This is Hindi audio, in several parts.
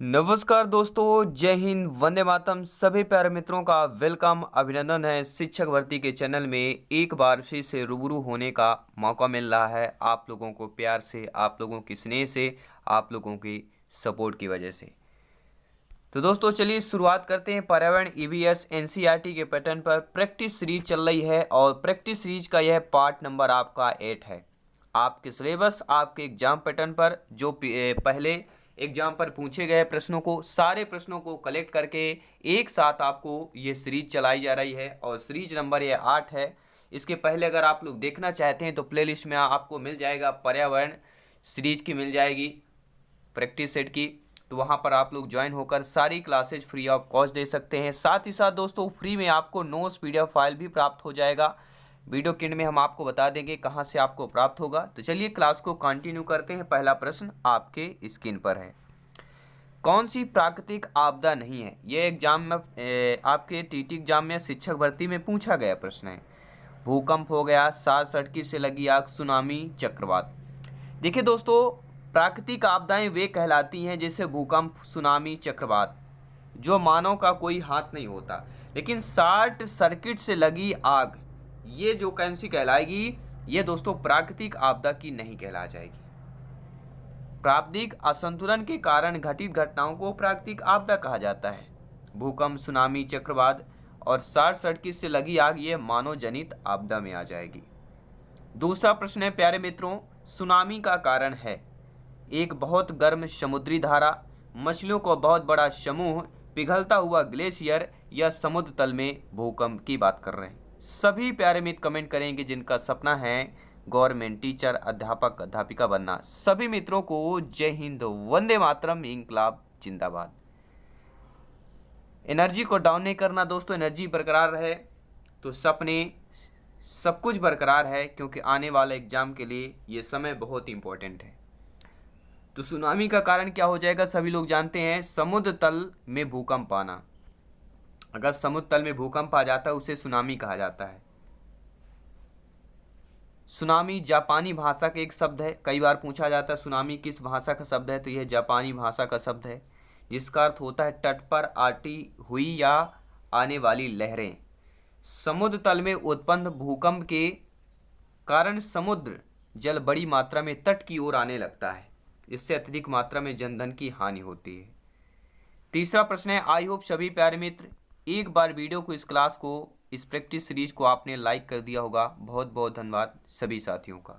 नमस्कार दोस्तों, जय हिंद, वंदे मातरम। सभी प्यारे मित्रों का वेलकम, अभिनंदन है। शिक्षक भर्ती के चैनल में एक बार फिर से रूबरू होने का मौका मिल रहा है, आप लोगों को प्यार से, आप लोगों की स्नेह से, आप लोगों की सपोर्ट की वजह से। तो दोस्तों चलिए शुरुआत करते हैं। पर्यावरण ईवीएस एनसीईआरटी के पैटर्न पर प्रैक्टिस सीरीज चल रही है और प्रैक्टिस सीरीज का यह पार्ट नंबर आपका 8 है। आपके सिलेबस, आपके एग्जाम पैटर्न पर जो पहले एग्जाम पर पूछे गए प्रश्नों को, सारे प्रश्नों को कलेक्ट करके एक साथ आपको ये सीरीज चलाई जा रही है और सीरीज नंबर ये 8 है। इसके पहले अगर आप लोग देखना चाहते हैं तो प्लेलिस्ट में आपको मिल जाएगा, पर्यावरण सीरीज की मिल जाएगी, प्रैक्टिस सेट की। तो वहाँ पर आप लोग ज्वाइन होकर सारी क्लासेज फ्री ऑफ कॉस्ट दे सकते हैं। साथ ही साथ दोस्तों फ्री में आपको नोट्स पीडीएफ फाइल भी प्राप्त हो जाएगा। वीडियो के एंड में हम आपको बता देंगे कहाँ से आपको प्राप्त होगा। तो चलिए क्लास को कंटिन्यू करते हैं। पहला प्रश्न आपके स्क्रीन पर है, कौन सी प्राकृतिक आपदा नहीं है? यह एग्जाम में आपके टीटी एग्जाम में शिक्षक भर्ती में पूछा गया प्रश्न है। भूकंप हो गया, शॉर्ट सर्किट से लगी आग, सुनामी, चक्रवात। देखिए दोस्तों, प्राकृतिक आपदाएं वे कहलाती हैं जैसे भूकंप, सुनामी, चक्रवात, जो मानव का कोई हाथ नहीं होता। लेकिन शॉर्ट सर्किट से लगी आग, ये जो कैसी कहलाएगी, ये दोस्तों प्राकृतिक आपदा की नहीं कहला जाएगी। प्राकृतिक असंतुलन के कारण घटित घटनाओं को प्राकृतिक आपदा कहा जाता है। भूकंप, सुनामी, चक्रवात और शॉर्ट सर्किट से लगी आग ये मानव जनित आपदा में आ जाएगी। दूसरा प्रश्न है प्यारे मित्रों, सुनामी का कारण है एक बहुत गर्म समुद्री धारा, मछलियों को बहुत बड़ा समूह, पिघलता हुआ ग्लेशियर या समुद्र तल में भूकंप की बात कर रहे हैं। सभी प्यारे मित्र कमेंट करेंगे जिनका सपना है गवर्नमेंट टीचर, अध्यापक, अध्यापिका बनना। सभी मित्रों को जय हिंद, वंदे मातरम, इंकलाब जिंदाबाद। एनर्जी को डाउन नहीं करना दोस्तों, एनर्जी बरकरार रहे तो सपने, सब कुछ बरकरार है, क्योंकि आने वाले एग्जाम के लिए ये समय बहुत इंपॉर्टेंट है। तो सुनामी का कारण क्या हो जाएगा? सभी लोग जानते हैं, समुद्र तल में भूकंप आना। अगर समुद्र तल में भूकंप आ जाता है उसे सुनामी कहा जाता है। सुनामी जापानी भाषा का एक शब्द है। कई बार पूछा जाता है सुनामी किस भाषा का शब्द है, तो यह जापानी भाषा का शब्द है, जिसका अर्थ होता है तट पर आती हुई या आने वाली लहरें। समुद्र तल में उत्पन्न भूकंप के कारण समुद्र जल बड़ी मात्रा में तट की ओर आने लगता है। इससे अत्यधिक मात्रा में जनधन की हानि होती है। तीसरा प्रश्न है, आई होप सभी प्यारे मित्र एक बार वीडियो को, इस क्लास को, इस प्रैक्टिस सीरीज को आपने लाइक कर दिया होगा। बहुत बहुत धन्यवाद सभी साथियों का।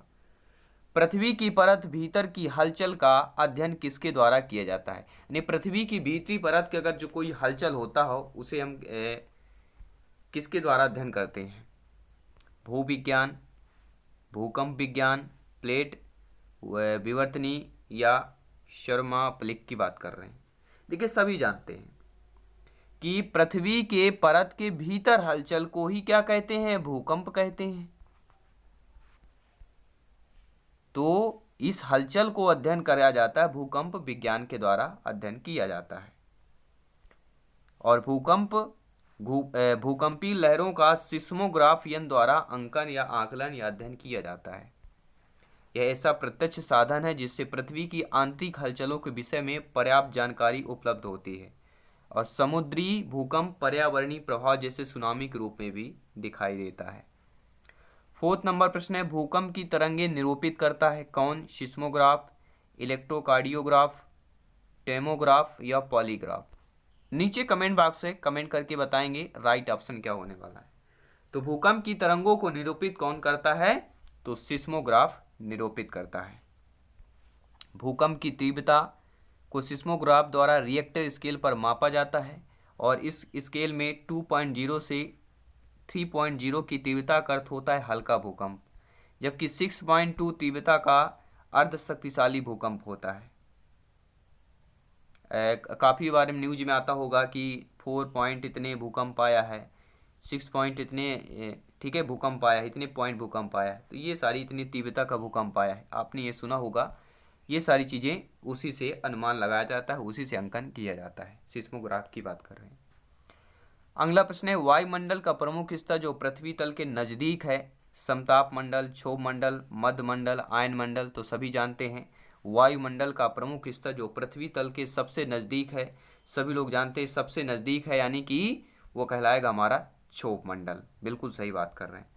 पृथ्वी की परत भीतर की हलचल का अध्ययन किसके द्वारा किया जाता है? यानी पृथ्वी की भीतरी परत के अगर जो कोई हलचल होता हो उसे हम किसके द्वारा अध्ययन करते हैं? भूविज्ञान, भूकंप विज्ञान, प्लेट विवर्तनी या शर्मा प्लिक की बात कर रहे हैं। देखिए सभी जानते हैं कि पृथ्वी के परत के भीतर हलचल को ही क्या कहते हैं? भूकंप कहते हैं। तो इस हलचल को अध्ययन किया जाता है, भूकंप विज्ञान के द्वारा अध्ययन किया जाता है। और भूकंपीय लहरों का सिस्मोग्राफ यंत्र द्वारा अंकन या आकलन या अध्ययन किया जाता है। यह ऐसा प्रत्यक्ष साधन है जिससे पृथ्वी की आंतरिक हलचलों के विषय में पर्याप्त जानकारी उपलब्ध होती है और समुद्री भूकंप पर्यावरणीय प्रभाव जैसे सुनामी के रूप में भी दिखाई देता है। फोर्थ नंबर प्रश्न है, भूकंप की तरंगें निरूपित करता है कौन? सिस्मोग्राफ, इलेक्ट्रोकार्डियोग्राफ, टेमोग्राफ या पॉलीग्राफ। नीचे कमेंट बॉक्स से कमेंट करके बताएंगे राइट ऑप्शन क्या होने वाला है। तो भूकंप की तरंगों को निरूपित कौन करता है? तो सिस्मोग्राफ निरूपित करता है। भूकंप की तीव्रता को सिस्मोग्राफ द्वारा रिएक्टर स्केल पर मापा जाता है और इस स्केल में 2.0 से 3.0 की तीव्रता का अर्थ होता है हल्का भूकंप, जबकि 6.2 तीव्रता का अर्ध शक्तिशाली भूकंप होता है। काफ़ी बार न्यूज में आता होगा कि 4 पॉइंट इतने भूकंप आया है, 6 पॉइंट इतने, ठीक है, भूकंप आया है, इतने पॉइंट भूकंप आया है। तो ये सारी इतनी तीव्रता का भूकंप आया है, आपने ये सुना होगा। ये सारी चीज़ें उसी से अनुमान लगाया जाता है, उसी से अंकन किया जाता है। सिस्मोग्राफ की बात कर रहे हैं। अगला प्रश्न है, वायुमंडल का प्रमुख स्तर जो पृथ्वी तल के नज़दीक है, समताप मंडल, क्षोभ मंडल, मध्य मंडल, आयन मंडल। तो सभी जानते हैं वायुमंडल का प्रमुख स्तर जो पृथ्वी तल के सबसे नज़दीक है, सभी लोग जानते हैं सबसे नज़दीक है, यानी कि वो कहलाएगा हमारा क्षोभ मंडल। बिल्कुल सही बात कर रहे हैं।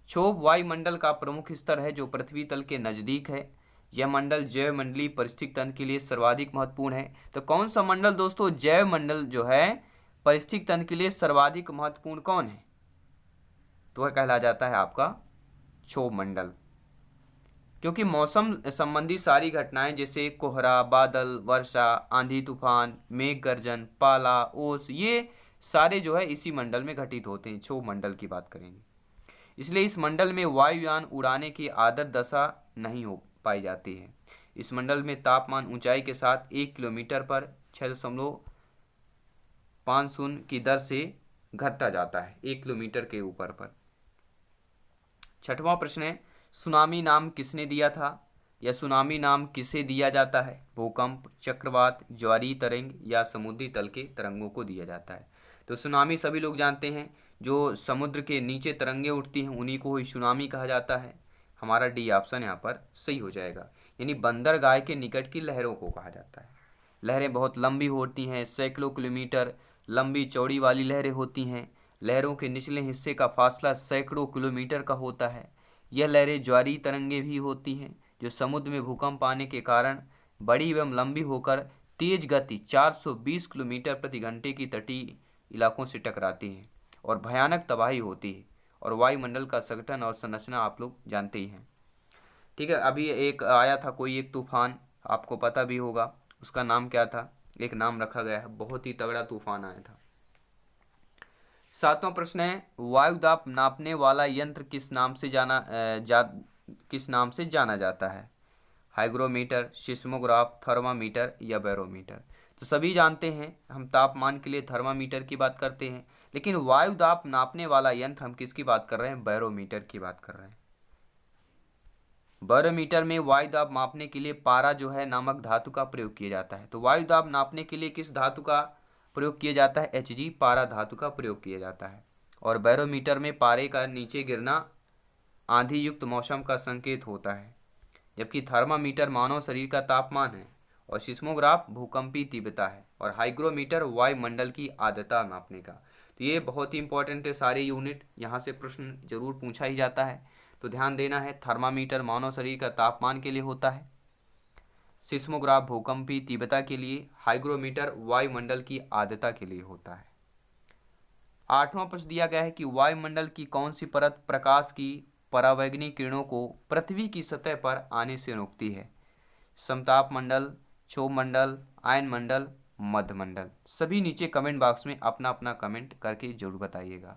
क्षोभ वायुमंडल का प्रमुख स्तर है जो पृथ्वी तल के नज़दीक है। यह मंडल जैव मंडलीय परिस्थितिक तंत्र के लिए सर्वाधिक महत्वपूर्ण है। तो कौन सा मंडल दोस्तों जैव मंडल जो है परिस्थितिक तंत्र के लिए सर्वाधिक महत्वपूर्ण कौन है? तो वह कहला जाता है आपका क्षोभ मंडल, क्योंकि मौसम संबंधी सारी घटनाएं जैसे कोहरा, बादल, वर्षा, आंधी, तूफान, मेघ गर्जन, पाला, ओस, ये सारे जो है इसी मंडल में घटित होते हैं। क्षोभ मंडल की बात करेंगे, इसलिए इस मंडल में वायुयान उड़ाने की आदर्श दशा नहीं हो पाई जाती है। इस मंडल में तापमान ऊंचाई के साथ 1 किलोमीटर पर 6.50 की दर से घटता जाता है, 1 किलोमीटर के ऊपर पर। छठवां प्रश्न है, सुनामी नाम किसने दिया था? या सुनामी नाम किसे दिया जाता है? भूकंप, चक्रवात, ज्वारीय तरंग या समुद्री तल के तरंगों को दिया जाता है। तो सुनामी सभी लोग जानते हैं, जो समुद्र के नीचे तरंगे उठती हैं उन्हीं को ही सुनामी कहा जाता है। हमारा डी ऑप्शन यहाँ पर सही हो जाएगा, यानी बंदरगाह के निकट की लहरों को कहा जाता है। लहरें बहुत लंबी होती हैं, सैकड़ों किलोमीटर लंबी चौड़ी वाली लहरें होती हैं। लहरों के निचले हिस्से का फासला सैकड़ों किलोमीटर का होता है। यह लहरें ज्वारीय तरंगे भी होती हैं, जो समुद्र में भूकंप आने के कारण बड़ी एवं लंबी होकर तेज गति 420 किलोमीटर प्रति घंटे की तटीय इलाकों से टकराती हैं और भयानक तबाही होती है। और वायुमंडल का संगठन और संरचना आप लोग जानते ही हैं। ठीक है, अभी एक आया था कोई एक तूफान, आपको पता भी होगा, उसका नाम क्या था? एक नाम रखा गया है, बहुत ही तगड़ा तूफान आया था। सातवां प्रश्न है, वायुदाब नापने वाला यंत्र किस नाम से जाना जाता है? हाइग्रोमीटर, सिस्मोग्राफ, थर्मामीटर या बैरोमीटर? तो सभी जानते हैं, हम तापमान के लिए थर्मामीटर की बात करते हैं, लेकिन वायुदाब नापने वाला यंत्र हम किसकी बात कर रहे हैं? बैरोमीटर की बात कर रहे हैं। बैरोमीटर में वायुदाब मापने के लिए पारा जो है नामक धातु का प्रयोग किया जाता है। तो वायुदाब नापने के लिए किस धातु का प्रयोग किया जाता है? Hg, पारा धातु का प्रयोग किया जाता है। और बैरोमीटर में पारे का नीचे गिरना आंधी युक्त मौसम का संकेत होता है, जबकि थर्मामीटर मानव शरीर का तापमान है और सिस्मोग्राफ भूकंपी तीव्रता है और हाइग्रोमीटर वायुमंडल की आर्द्रता नापने का। तो ये बहुत ही इंपॉर्टेंट है, सारे यूनिट यहाँ से प्रश्न जरूर पूछा ही जाता है, तो ध्यान देना है। थर्मामीटर मानव शरीर का तापमान के लिए होता है, सिस्मोग्राफ भूकंपी तीव्रता के लिए, हाइग्रोमीटर वायुमंडल की आर्द्रता के लिए होता है। आठवां प्रश्न दिया गया है कि वायुमंडल की कौन सी परत प्रकाश की परावैंगनी किरणों को पृथ्वी की सतह पर आने से रोकती है? समताप मंडल, क्षोभ मंडल, आयन मंडल, मध्य मंडल? सभी नीचे कमेंट बॉक्स में अपना अपना कमेंट करके जरूर बताइएगा।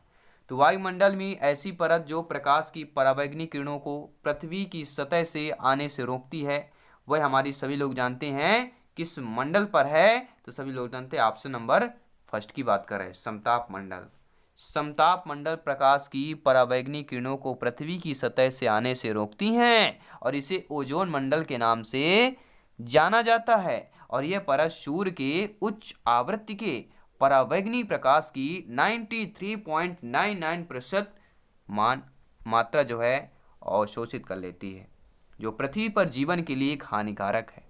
तो वायुमंडल में ऐसी परत जो प्रकाश की परावैंगनी किरणों को पृथ्वी की सतह से आने से रोकती है, वह हमारी सभी लोग जानते हैं किस मंडल पर है? तो सभी लोग जानते हैं, ऑप्शन नंबर फर्स्ट की बात कर रहे हैं, समताप मंडल। समताप मंडल प्रकाश की परावैंगनी किरणों को पृथ्वी की सतह से आने से रोकती हैं और इसे ओजोन मंडल के नाम से जाना जाता है। और यह परत सूर्य के उच्च आवृत्ति के परावैंगनी प्रकाश की 93.99% मात्रा जो है अवशोषित कर लेती है, जो पृथ्वी पर जीवन के लिए एक हानिकारक है।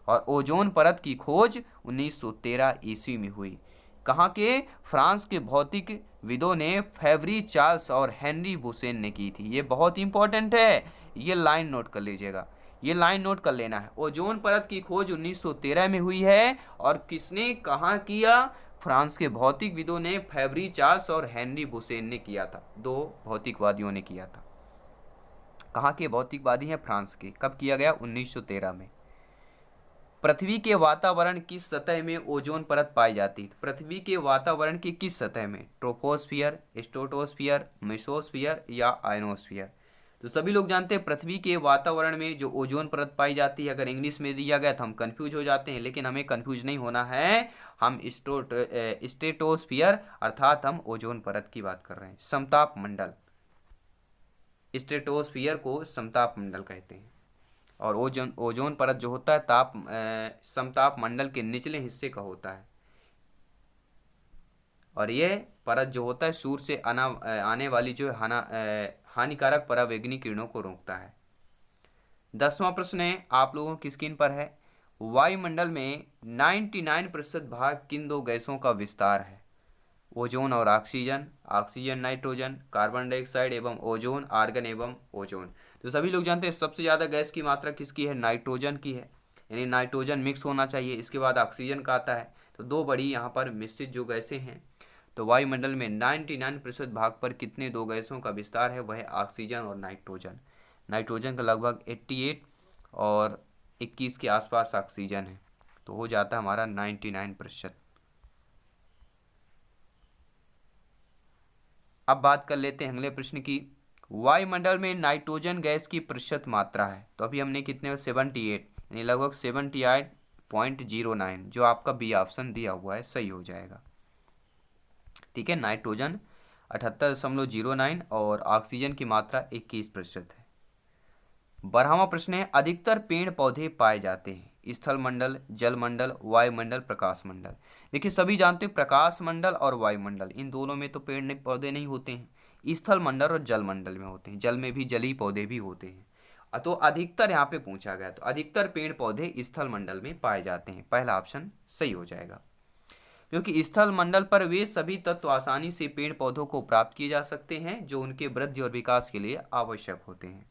और ओजोन परत की खोज 1913 ईस्वी में हुई। कहाँ के? फ्रांस के भौतिक विदों ने फेवरी चार्ल्स और हेनरी बुसेन ने की थी। ये बहुत इंपॉर्टेंट है, ये लाइन नोट कर लीजिएगा, ये लाइन नोट कर लेना है। ओजोन परत की खोज 1913 में हुई है और किसने कहाँ किया? फ्रांस के भौतिकविदों ने, फेवरी चार्ल्स और हेनरी बुसेन ने किया था, दो भौतिकवादियों ने किया था। कहाँ के भौतिकवादी हैं? फ्रांस के। कब किया गया? 1913 में। पृथ्वी के वातावरण की सतह में ओजोन परत पाई जाती है। पृथ्वी के वातावरण की किस सतह में? ट्रोपोस्फियर, स्ट्रेटोस्फियर, मेसोस्फियर या आयनोस्फियर? तो सभी लोग जानते हैं पृथ्वी के वातावरण में जो ओजोन परत पाई जाती है, अगर इंग्लिश में दिया गया तो हम कंफ्यूज हो जाते हैं, लेकिन हमें कंफ्यूज नहीं होना है। हम स्ट्रेटोस्फियर अर्थात हम ओजोन परत की बात कर रहे हैं। समताप मंडल, स्ट्रेटोस्फियर को समताप मंडल कहते हैं। और ओजोन परत जो होता है समताप मंडल के निचले हिस्से का होता है। और ये परत जो होता है सूर्य से आने वाली जो हानिकारक परावैंगनी किरणों को रोकता है। 10वां प्रश्न है आप लोगों की स्क्रीन पर है, वायुमंडल में 99% भाग किन दो गैसों का विस्तार है? ओजोन और oxygen, oxygen nitrogen, carbon dioxide एवं ओजोन, आर्गन एवं ओजोन। तो सभी लोग जानते हैं सबसे ज़्यादा गैस की मात्रा किसकी है? नाइट्रोजन की है, यानी नाइट्रोजन मिक्स होना चाहिए। इसके बाद ऑक्सीजन का आता है। तो दो बड़ी यहाँ पर मिश्रित जो गैसें हैं, तो वायुमंडल में 99% भाग पर कितने दो गैसों का विस्तार है? वह है ऑक्सीजन और नाइट्रोजन। नाइट्रोजन का लगभग 88 और 21 के आसपास ऑक्सीजन है, तो हो जाता है हमारा 99%। अब बात कर लेते हैं अगले प्रश्न की। वायुमंडल में नाइट्रोजन गैस की प्रतिशत मात्रा है, तो अभी हमने कितने 78, यानी लगभग 78.09, जो आपका बी ऑप्शन दिया हुआ है सही हो जाएगा। ठीक है, नाइट्रोजन 78.09 और ऑक्सीजन की मात्रा 21% है। 12वां प्रश्न है, अधिकतर पेड़ पौधे पाए जाते हैं स्थल मंडल, जल मंडल, वायुमंडल, प्रकाश मंडल। देखिए सभी जानते हैं प्रकाश मंडल और वायुमंडल इन दोनों में तो पेड़ नहीं पौधे नहीं होते हैं, स्थल मंडल और जल मंडल में होते हैं। जल में भी जलीय पौधे भी होते हैं। तो अधिकतर यहाँ पे पूछा गया, तो अधिकतर पेड़ पौधे स्थल मंडल में पाए जाते हैं, पहला ऑप्शन सही हो जाएगा। क्योंकि स्थल मंडल पर वे सभी तत्व आसानी से पेड़ पौधों को प्राप्त किए जा सकते हैं जो उनके वृद्धि और विकास के लिए आवश्यक होते हैं।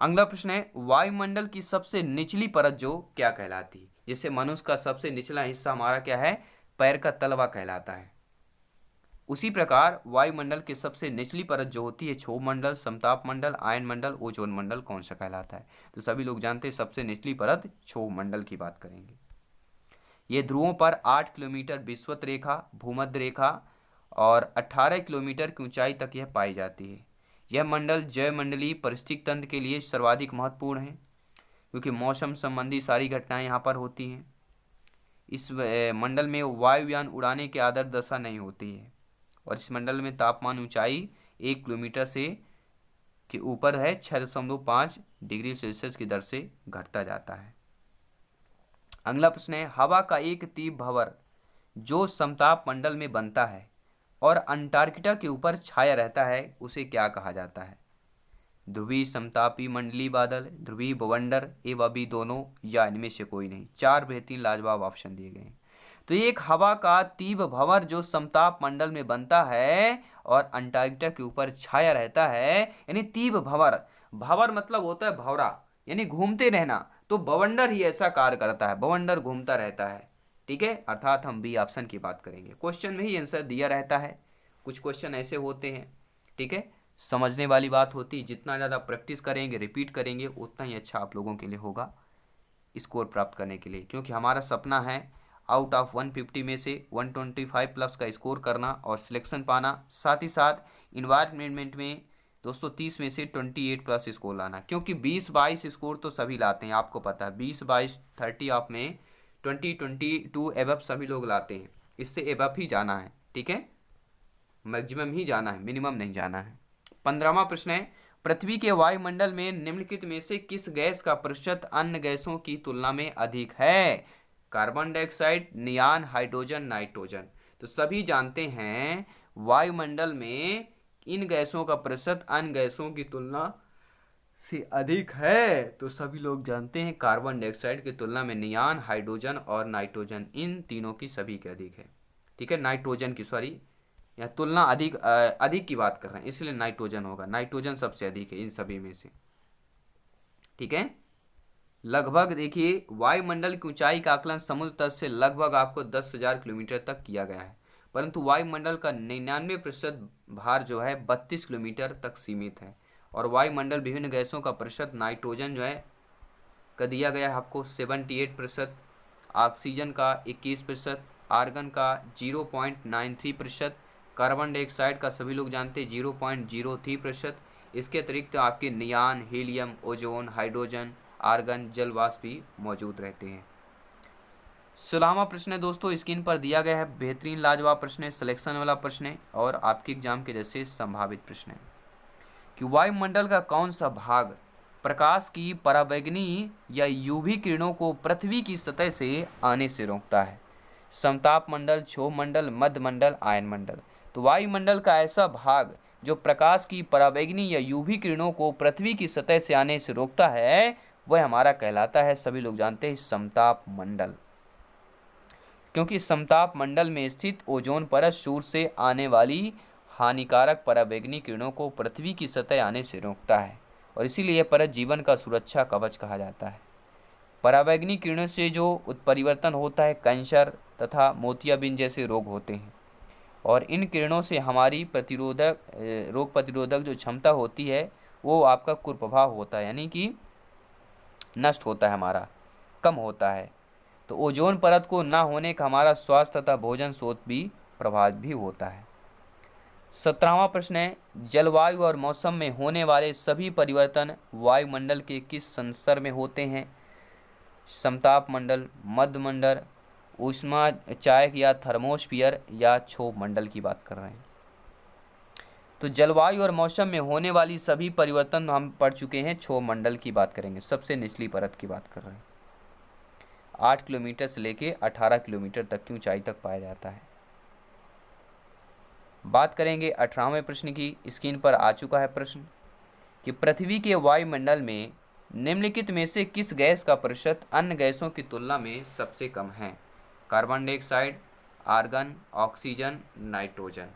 अगला प्रश्न है, वायुमंडल की सबसे निचली परत जो क्या कहलाती है? जिससे मनुष्य का सबसे निचला हिस्सा हमारा क्या है? पैर का तलवा कहलाता है। उसी प्रकार वायुमंडल की सबसे निचली परत जो होती है क्षोभ मंडल, समताप मंडल, आयन मंडल, ओजोन मंडल कौन सा कहलाता है? तो सभी लोग जानते हैं सबसे निचली परत क्षोभ मंडल की बात करेंगे। ये ध्रुवों पर 8 किलोमीटर विषुवत रेखा, भूमध्य रेखा और 18 किलोमीटर की ऊंचाई तक यह पाई जाती है। यह मंडल जैवमंडलीय पारिस्थितिक तंत्र के लिए सर्वाधिक महत्वपूर्ण है, क्योंकि मौसम संबंधी सारी घटनाएं यहाँ पर होती हैं। इस मंडल में वायुयान उड़ाने की आदर्श दशा नहीं होती है, और इस मंडल में तापमान ऊंचाई 1 किलोमीटर से के ऊपर है 6.5 डिग्री सेल्सियस की दर से घटता जाता है। अगला प्रश्न है, हवा का एक तीव्र भंवर जो समताप मंडल में बनता है और अंटार्कटिका के ऊपर छाया रहता है उसे क्या कहा जाता है? ध्रुवीय समतापी मंडलीय बादल, ध्रुवीय बवंडर एवं अभी दोनों, या इनमें से कोई नहीं। 4 बेहतरीन लाजवाब ऑप्शन दिए गए हैं। तो ये एक हवा का तीव्र भंवर जो समताप मंडल में बनता है और अंटार्कटिका के ऊपर छाया रहता है, यानी तीव्र भंवर। भंवर मतलब होता है भंवरा, यानी घूमते रहना। तो बवंडर ही ऐसा कार्य करता है, बवंडर घूमता रहता है। ठीक है, अर्थात हम बी ऑप्शन की बात करेंगे। क्वेश्चन में ही आंसर दिया रहता है, कुछ क्वेश्चन ऐसे होते हैं। ठीक है, समझने वाली बात होती है। जितना ज़्यादा प्रैक्टिस करेंगे, रिपीट करेंगे, उतना ही अच्छा आप लोगों के लिए होगा स्कोर प्राप्त करने के लिए। क्योंकि हमारा सपना है आउट ऑफ 150 में से 125 प्लस का स्कोर करना और सिलेक्शन पाना। साथ ही साथ इन्वायरमेंट में दोस्तों 30 में से 28 प्लस स्कोर लाना, क्योंकि 20-22 स्कोर तो सभी लाते हैं, आपको पता है। 20-22 30 ऑफ में 20-22 एबव सभी लोग लाते हैं। इससे एबव ही जाना है। ठीक है, मैक्सिमम ही जाना है, मिनिमम नहीं जाना है। 15वां प्रश्न है, पृथ्वी के वायुमंडल में निम्नलिखित में से किस गैस का प्रतिशत अन्य गैसों की तुलना में अधिक है? Carbon dioxide, neon, hydrogen, nitrogen. तो सभी जानते हैं वायुमंडल में इन गैसों का प्रतिशत अन्य गैसों की तुलना से अधिक है। तो सभी लोग जानते हैं कार्बन डाइऑक्साइड की तुलना में नियान, हाइड्रोजन और नाइट्रोजन, इन तीनों की सभी के अधिक है। ठीक है, नाइट्रोजन की, सॉरी, या तुलना अधिक की बात कर रहे हैं, इसलिए नाइट्रोजन होगा। नाइट्रोजन सबसे अधिक है इन सभी में से। ठीक है, लगभग देखिए वायुमंडल की ऊंचाई का आकलन समुद्र तल से लगभग आपको 10,000 किलोमीटर तक किया गया है, परंतु वायुमंडल का 99% भार जो है 32 किलोमीटर तक सीमित है। और वायुमंडल विभिन्न गैसों का प्रतिशत नाइट्रोजन जो है का दिया गया है आपको 78%, ऑक्सीजन का 21%, आर्गन का 0.93%, कार्बन डाइऑक्साइड का सभी लोग जानते हैं 0.03%। इसके अतिरिक्त आपके नियान, हीलियम, ओजोन, हाइड्रोजन, आर्गन, जल वाष्प भी मौजूद रहते हैं। 16वां प्रश्न है दोस्तों, स्क्रीन पर दिया गया है, बेहतरीन लाजवाब प्रश्न है, सिलेक्शन वाला प्रश्न है और आपके एग्जाम के जैसे संभावित प्रश्न है कि वायुमंडल का कौन सा भाग प्रकाश की परावैंगनी या यूवी किरणों को पृथ्वी की सतह से आने से रोकता है? समताप मंडल, क्षोभ मंडल, मध्य मंडल, आयन मंडल। तो वायुमंडल का ऐसा भाग जो प्रकाश की पराबैंगनी या यूवी किरणों को पृथ्वी की सतह से आने से रोकता है वह हमारा कहलाता है, सभी लोग जानते हैं, समताप मंडल। क्योंकि समताप मंडल में स्थित ओजोन परत सूर्य से आने वाली हानिकारक पराबैंगनी किरणों को पृथ्वी की सतह आने से रोकता है और इसीलिए यह परत जीवन का सुरक्षा कवच कहा जाता है। पराबैंगनी किरणों से जो उत्परिवर्तन होता है कैंसर तथा मोतियाबिंद जैसे रोग होते हैं और इन किरणों से हमारी रोग प्रतिरोधक जो क्षमता होती है वो आपका कुप्रभाव होता है, यानी कि नष्ट होता है, हमारा कम होता है। तो ओजोन परत को ना होने का हमारा स्वास्थ्य तथा भोजन स्रोत भी प्रभावित भी होता है। 17वां प्रश्न है, जलवायु और मौसम में होने वाले सभी परिवर्तन वायुमंडल के किस संस्तर में होते हैं? समताप मंडल, मध्य मंडल, ऊष्मा चायक या थर्मोस्फियर या क्षोभ मंडल की बात कर रहे हैं। तो जलवायु और मौसम में होने वाली सभी परिवर्तन हम पढ़ चुके हैं, क्षोभ मंडल की बात करेंगे, सबसे निचली परत की बात कर रहे हैं। 8 किलोमीटर से लेके 18 किलोमीटर तक की ऊंचाई तक पाया जाता है। बात करेंगे 18वें प्रश्न की। स्क्रीन पर आ चुका है प्रश्न कि पृथ्वी के वायुमंडल में निम्नलिखित में से किस गैस का प्रतिशत अन्य गैसों की तुलना में सबसे कम है? Carbon dioxide, argon, oxygen, nitrogen.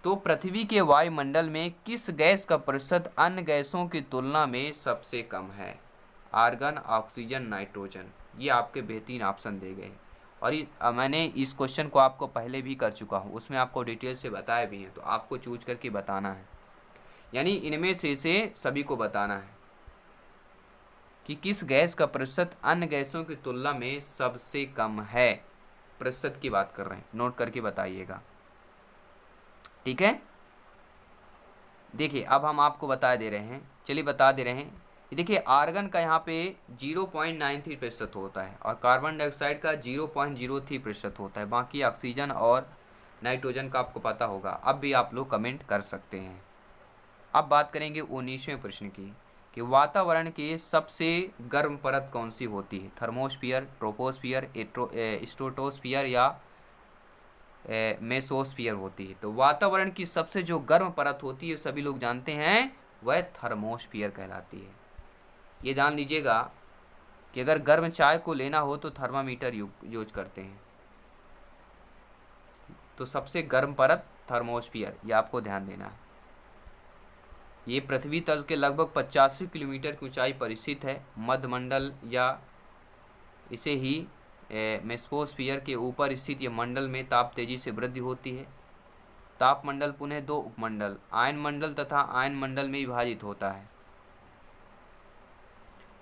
तो पृथ्वी के वायुमंडल में किस गैस का प्रतिशत अन्य गैसों की तुलना में सबसे कम है? Argon, oxygen, nitrogen. ये आपके बेहतरीन ऑप्शन दे गए और मैंने इस क्वेश्चन को आपको पहले भी कर चुका हूँ, उसमें आपको डिटेल से बताया भी है, तो आपको चूज करके बताना है, यानी इनमें से सभी को बताना है कि किस गैस का प्रतिशत अन्य गैसों की तुलना में सबसे कम है। प्रतिशत की बात कर रहे हैं, नोट करके बताइएगा, ठीक है। देखिए अब हम आपको बता दे रहे हैं, चलिए बता दे रहे हैं। देखिए आर्गन का यहाँ पे 0.93% होता है और कार्बन डाइऑक्साइड का 0.03% होता है। बाकी ऑक्सीजन और नाइट्रोजन का आपको पता होगा, अब भी आप लोग कमेंट कर सकते हैं। अब बात करेंगे 19वें प्रश्न की कि वातावरण के सबसे गर्म परत कौन सी होती है? थर्मोस्फियर, ट्रोपोस्फियर, स्ट्रेटोस्फियर या मेसोस्फियर होती है। तो वातावरण की सबसे जो गर्म परत होती है सभी लोग जानते हैं वह थर्मोस्फियर कहलाती है। ये जान लीजिएगा कि अगर गर्म चाय को लेना हो तो थर्मामीटर यूज करते हैं। तो सबसे गर्म परत थर्मोस्फियर, ये आपको ध्यान देना है। ये पृथ्वी तल के लगभग 85 किलोमीटर की ऊंचाई पर स्थित है। मध्यमंडल या इसे ही मेसोस्फियर के ऊपर स्थित यह मंडल में ताप तेजी से वृद्धि होती है। तापमंडल पुनः दो उपमंडल आयन मंडल तथा आयन मंडल में विभाजित होता है।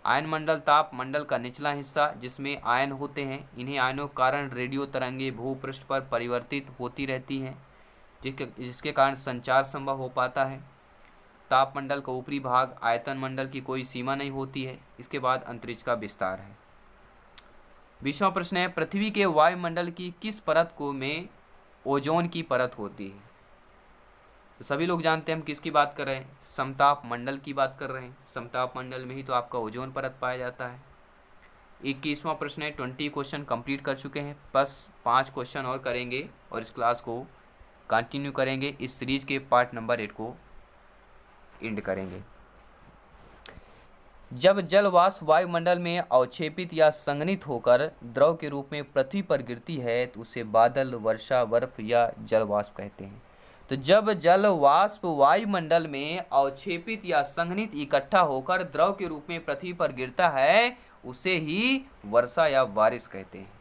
आयन मंडल ताप मंडल का निचला हिस्सा जिसमें आयन होते हैं। इन्हीं आयनों के कारण रेडियो तरंगे भूपृष्ठ पर परिवर्तित होती रहती हैं, जिसके कारण संचार संभव हो पाता है। तापमंडल का ऊपरी भाग आयतन मंडल की कोई सीमा नहीं होती है। इसके बाद अंतरिक्ष का विस्तार है। 20वां प्रश्न है, पृथ्वी के वायुमंडल की किस परत को में ओजोन की परत होती है? तो सभी लोग जानते हैं हम किसकी बात कर रहे हैं, समताप मंडल की बात कर रहे हैं। समताप मंडल में ही तो आपका ओजोन परत पाया जाता है। 21वां प्रश्न है, 20 क्वेश्चन कंप्लीट कर चुके हैं, बस 5 क्वेश्चन और करेंगे और इस क्लास को कंटिन्यू करेंगे। इस सीरीज के पार्ट नंबर 8 को एंड करेंगे। जब जल वाष्प वायुमंडल में अवक्षेपित या संघनित होकर द्रव के रूप में पृथ्वी पर गिरती है तो उसे बादल, वर्षा, बर्फ या जल वाष्प कहते हैं। तो जब जल वाष्प वायुमंडल में अवक्षेपित या संघनित इकट्ठा होकर द्रव के रूप में पृथ्वी पर गिरता है उसे ही वर्षा या बारिश कहते हैं।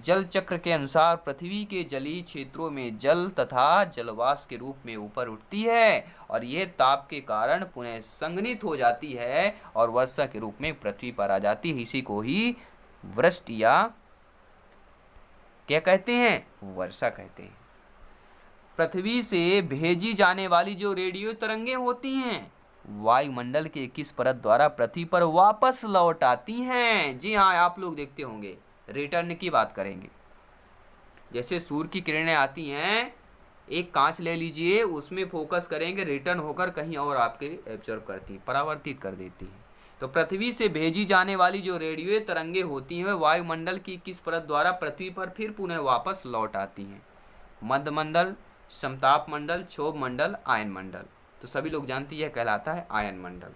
जल चक्र के अनुसार पृथ्वी के जलीय क्षेत्रों में जल तथा जलवाष्प के रूप में ऊपर उठती है और यह ताप के कारण पुनः संघनित हो जाती है और वर्षा के रूप में पृथ्वी पर आ जाती है। इसी को ही वृष्टि या क्या कहते हैं, वर्षा कहते हैं। पृथ्वी से भेजी जाने वाली जो रेडियो तरंगे होती हैं वायुमंडल के किस परत द्वारा पृथ्वी पर वापस लौट आती हैं? जी हाँ, आप लोग देखते होंगे, रिटर्न की बात करेंगे। जैसे सूर्य की किरणें आती हैं, एक कांच ले लीजिए, उसमें फोकस करेंगे, रिटर्न होकर कहीं और आपके एब्जॉर्ब करती हैं, परावर्तित कर देती हैं। तो पृथ्वी से भेजी जाने वाली जो रेडियो तरंगे होती हैं वह वायुमंडल की किस परत द्वारा पृथ्वी पर फिर पुनः वापस लौट आती हैं? मध्यमंडल, समताप मंडल, क्षोभ मंडल, आयन मंडल। तो सभी लोग जानते हैं यह कहलाता है आयन मंडल।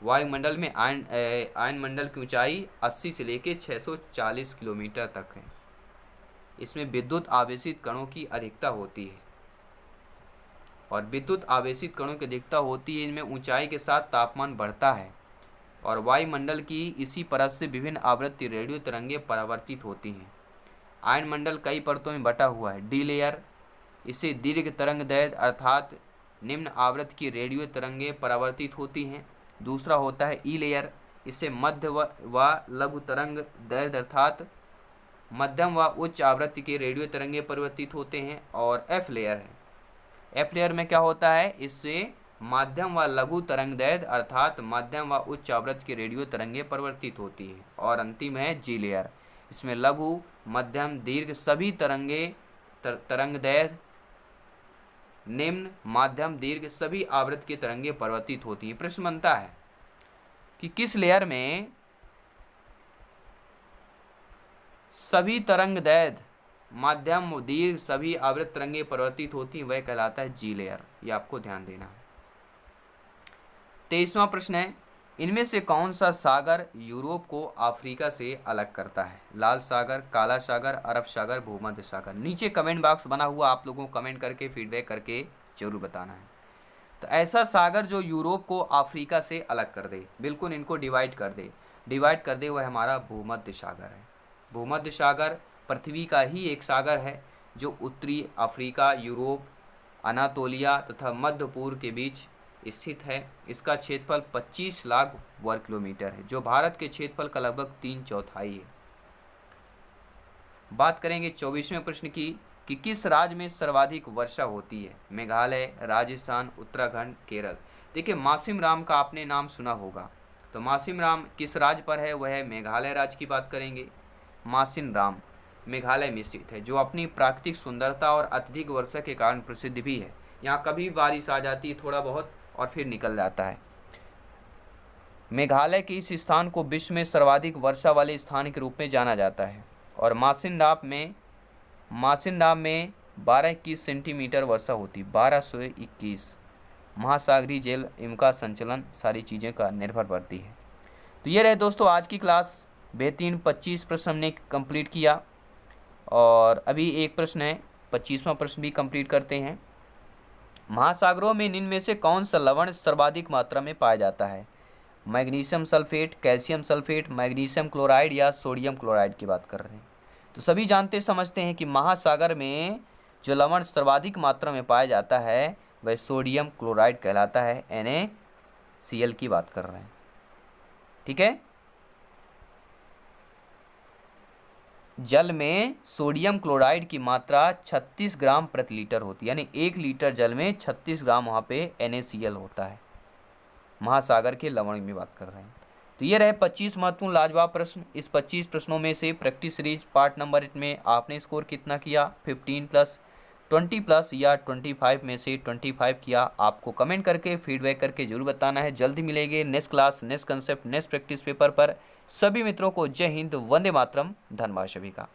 वायुमंडल में आयन मंडल की ऊंचाई 80 से लेकर 640 किलोमीटर तक है। इसमें विद्युत आवेशित कणों की अधिकता होती है, और विद्युत आवेशित कणों की अधिकता होती है, इनमें ऊंचाई के साथ तापमान बढ़ता है, और वायुमंडल की इसी परत से विभिन्न आवृत्ति रेडियो तरंगें परावर्तित होती हैं। आयन मंडल कई परतों में बटा हुआ है। डी लेयर, इसे दीर्घ तरंग दैर्ध्य अर्थात निम्न आवृत्ति की रेडियो तरंगें परावर्तित होती हैं। दूसरा होता है ई लेयर, इसे मध्य व लघु तरंग दैर्ध्य अर्थात मध्यम व उच्च आवृत्ति के रेडियो तरंगे परिवर्तित होते हैं। और एफ लेयर है, एफ लेयर में क्या होता है, इससे माध्यम व लघु तरंग दैर्ध्य अर्थात मध्यम व उच्च आवृत्ति की रेडियो तरंगे परिवर्तित होती हैं। और अंतिम है जी लेयर, इसमें लघु, मध्यम, दीर्घ सभी तरंगे तरंग दैर्ध्य, निम्न, माध्यम, दीर्घ सभी आवृत्ति की तरंगे परिवर्तित होती हैं। प्रश्न बनता है कि किस लेयर में सभी तरंग दैर्ध्य, माध्यम, दीर्घ सभी आवृत्ति तरंगे परिवर्तित होती हैं, वह कहलाता है जी लेयर। ये आपको ध्यान देना है। 23वां प्रश्न है, इनमें से कौन सा सागर यूरोप को अफ्रीका से अलग करता है? लाल सागर, काला सागर, अरब सागर, भूमध्य सागर। नीचे कमेंट बॉक्स बना हुआ, आप लोगों को कमेंट करके फीडबैक करके जरूर बताना है। तो ऐसा सागर जो यूरोप को अफ्रीका से अलग कर दे, बिल्कुल इनको डिवाइड कर दे, वह हमारा भूमध्य सागर है। भूमध्य सागर पृथ्वी का ही एक सागर है जो उत्तरी अफ्रीका, यूरोप, अनातोलिया तथा मध्य पूर्व के बीच स्थित है। इसका क्षेत्रफल 25 लाख वर्ग किलोमीटर है, जो भारत के क्षेत्रफल का लगभग 3/4 है। बात करेंगे 24वें प्रश्न की कि किस राज्य में सर्वाधिक वर्षा होती है? मेघालय, राजस्थान, उत्तराखंड, केरल। देखिए, मासिम राम का आपने नाम सुना होगा, तो मासिम राम किस राज्य पर है? वह है मेघालय राज्य की बात करेंगे। मासिम राम मेघालय में स्थित है, जो अपनी प्राकृतिक सुंदरता और अत्यधिक वर्षा के कारण प्रसिद्ध भी है। यहाँ कभी बारिश आ जाती है थोड़ा बहुत और फिर निकल जाता है। मेघालय के इस स्थान को विश्व में सर्वाधिक वर्षा वाले स्थान के रूप में जाना जाता है। और मासिनराम में 1221 सेंटीमीटर वर्षा होती, 1221। महासागरीय जल इनका संचलन सारी चीज़ें का निर्भर करती है। तो ये रहे दोस्तों आज की क्लास। बेहतरीन 25 प्रश्न हमने कंप्लीट किया, और अभी एक प्रश्न है, 25वां प्रश्न भी कंप्लीट करते हैं। महासागरों में निम्न में से कौन सा लवण सर्वाधिक मात्रा में पाया जाता है? Magnesium sulphate, calcium sulphate, magnesium chloride या सोडियम क्लोराइड की बात कर रहे हैं। तो सभी जानते समझते हैं कि महासागर में जो लवण सर्वाधिक मात्रा में पाया जाता है वह सोडियम क्लोराइड कहलाता है। NaCl की बात कर रहे हैं, ठीक है। जल में सोडियम क्लोराइड की मात्रा 36 ग्राम प्रति लीटर होती है, यानी 1 लीटर जल में 36 ग्राम वहाँ पे NaCl होता है। महासागर के लवण में बात कर रहे हैं। तो ये रहे 25 महत्वपूर्ण लाजवाब प्रश्न। इस 25 प्रश्नों में से प्रैक्टिस सीरीज पार्ट नंबर 8 में आपने स्कोर कितना किया? 15+, 20+ या 25 में से 25 किया? आपको कमेंट करके फीडबैक करके जरूर बताना है। जल्दी मिलेंगे next class, next concept, next practice paper पर। सभी मित्रों को जय हिंद, वंदे मातरम, धन्यवाद सभी का।